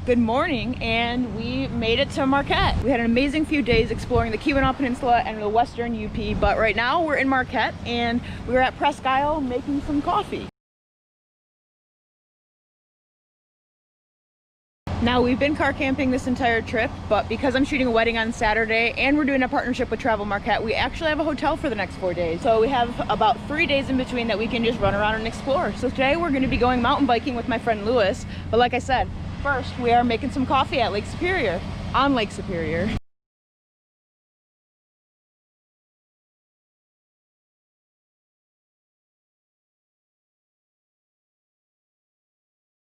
Good morning, and we made it to Marquette. We had an amazing few days exploring the Keweenaw Peninsula and the western UP, but right now we're in Marquette and we're at Presque Isle making some coffee. Now, we've been car camping this entire trip, but because I'm shooting a wedding on Saturday and we're doing a partnership with Travel Marquette, we actually have a hotel for the next 4 days. So we have about 3 days in between that we can just run around and explore. So today we're going to be going mountain biking with my friend Lewis, but like I said, first we are making some coffee at Lake Superior, on Lake Superior.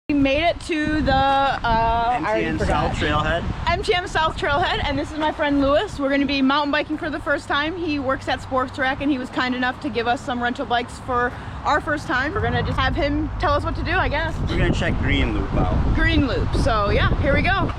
We made it to the MTN South Trailhead. MTM South Trailhead, and this is my friend Lewis. We're going to be mountain biking for the first time. He works at Sports Track, and he was kind enough to give us some rental bikes for our first time. We're going to just have him tell us what to do, I guess. We're going to check Green Loop out. Green Loop. So yeah, here we go.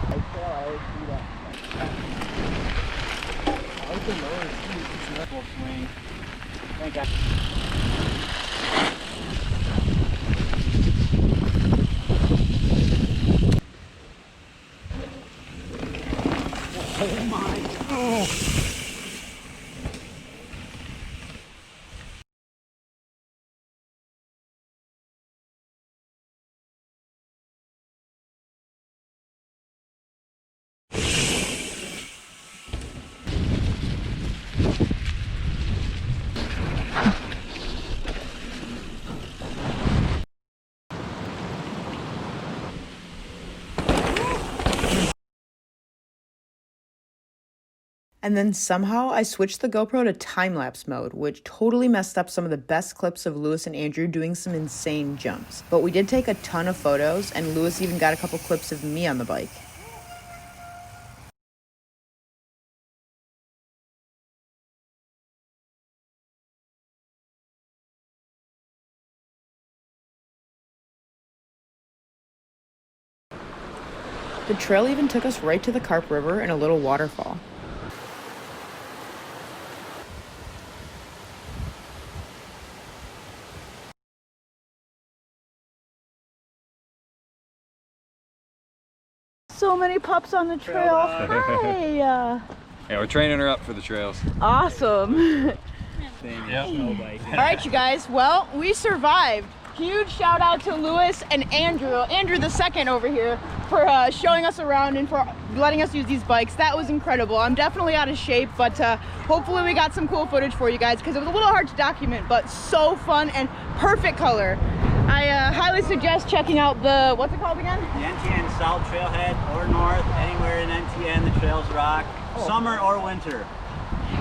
Oh my! Oh. And then somehow I switched the GoPro to time-lapse mode, which totally messed up some of the best clips of Lewis and Andrew doing some insane jumps. But we did take a ton of photos, and Lewis even got a couple clips of me on the bike. The trail even took us right to the Carp River and a little waterfall. So many pups on the trail. Hi. Yeah, we're training her up for the trails. Awesome. Yep. All right, you guys. Well, we survived. Huge shout out to Lewis and Andrew the second over here, for showing us around and for letting us use these bikes. That was incredible. I'm definitely out of shape, but hopefully we got some cool footage for you guys, because it was a little hard to document, but so fun and perfect color. I highly suggest checking out the, what's it called again? The NTN South Trailhead or north, anywhere in NTN, the trails rock. Oh. Summer or winter.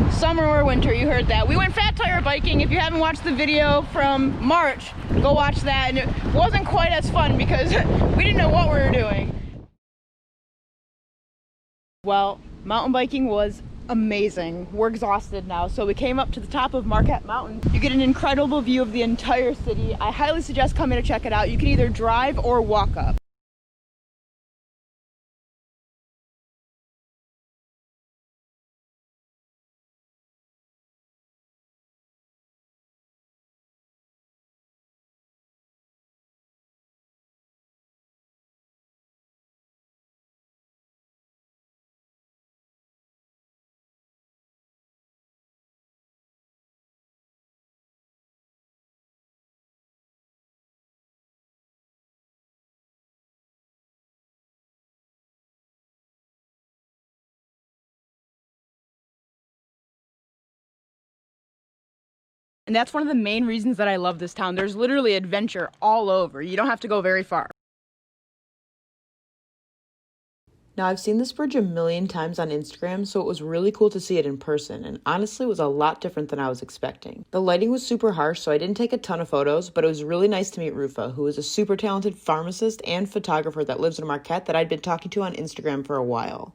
Summer or winter, you heard that. We went fat tire biking. If you haven't watched the video from March, go watch that. And it wasn't quite as fun because we didn't know what we were doing. Well, mountain biking was amazing. We're exhausted now, so we came up to the top of Marquette Mountain. You get an incredible view of the entire city. I highly suggest coming to check it out. You can either drive or walk up. And that's one of the main reasons that I love this town. There's literally adventure all over. You don't have to go very far. Now, I've seen this bridge a million times on Instagram, so it was really cool to see it in person, and honestly it was a lot different than I was expecting. The lighting was super harsh, so I didn't take a ton of photos, but it was really nice to meet Rufa, who is a super talented pharmacist and photographer that lives in Marquette that I'd been talking to on Instagram for a while.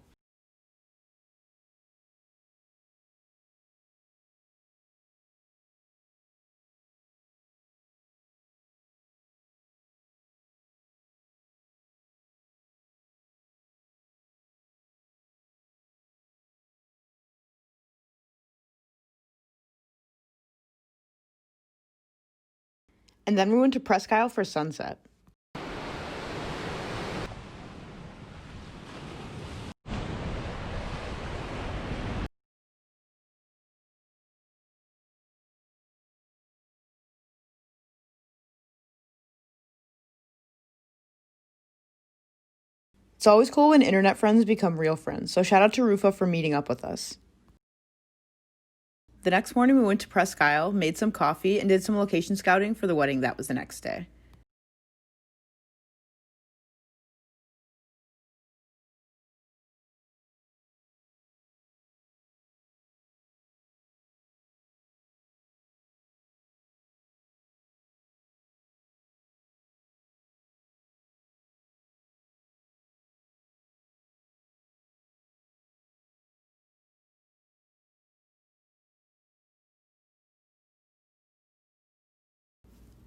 And then we went to Presque Isle for sunset. It's always cool when internet friends become real friends, so shout out to Rufa for meeting up with us. The next morning we went to Presque Isle, made some coffee, and did some location scouting for the wedding that was the next day.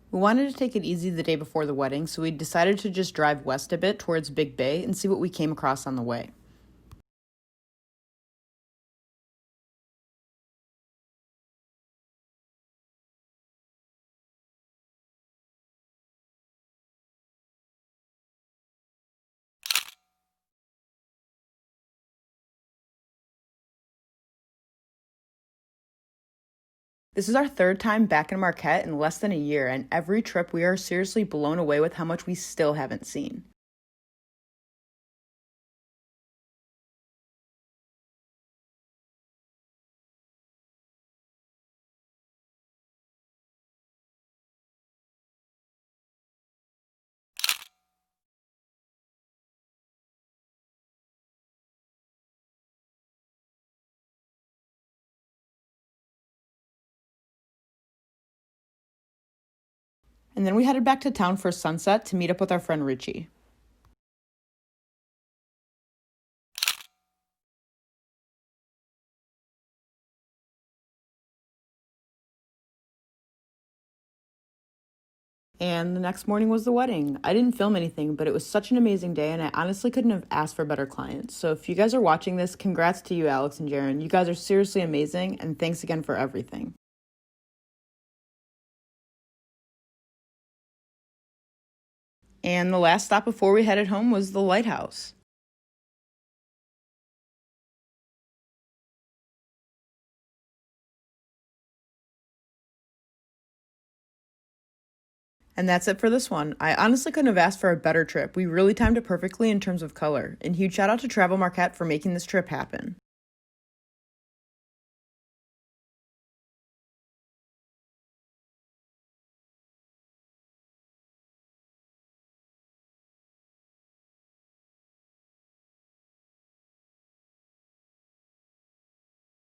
We wanted to take it easy the day before the wedding, so we decided to just drive west a bit towards Big Bay and see what we came across on the way. This is our third time back in Marquette in less than a year, and every trip we are seriously blown away with how much we still haven't seen. And then we headed back to town for sunset to meet up with our friend Richie. And the next morning was the wedding. I didn't film anything, but it was such an amazing day, and I honestly couldn't have asked for better clients. So if you guys are watching this, congrats to you, Alex and Jaron. You guys are seriously amazing, and thanks again for everything. And the last stop before we headed home was the lighthouse. And that's it for this one. I honestly couldn't have asked for a better trip. We really timed it perfectly in terms of color. And huge shout out to Travel Marquette for making this trip happen.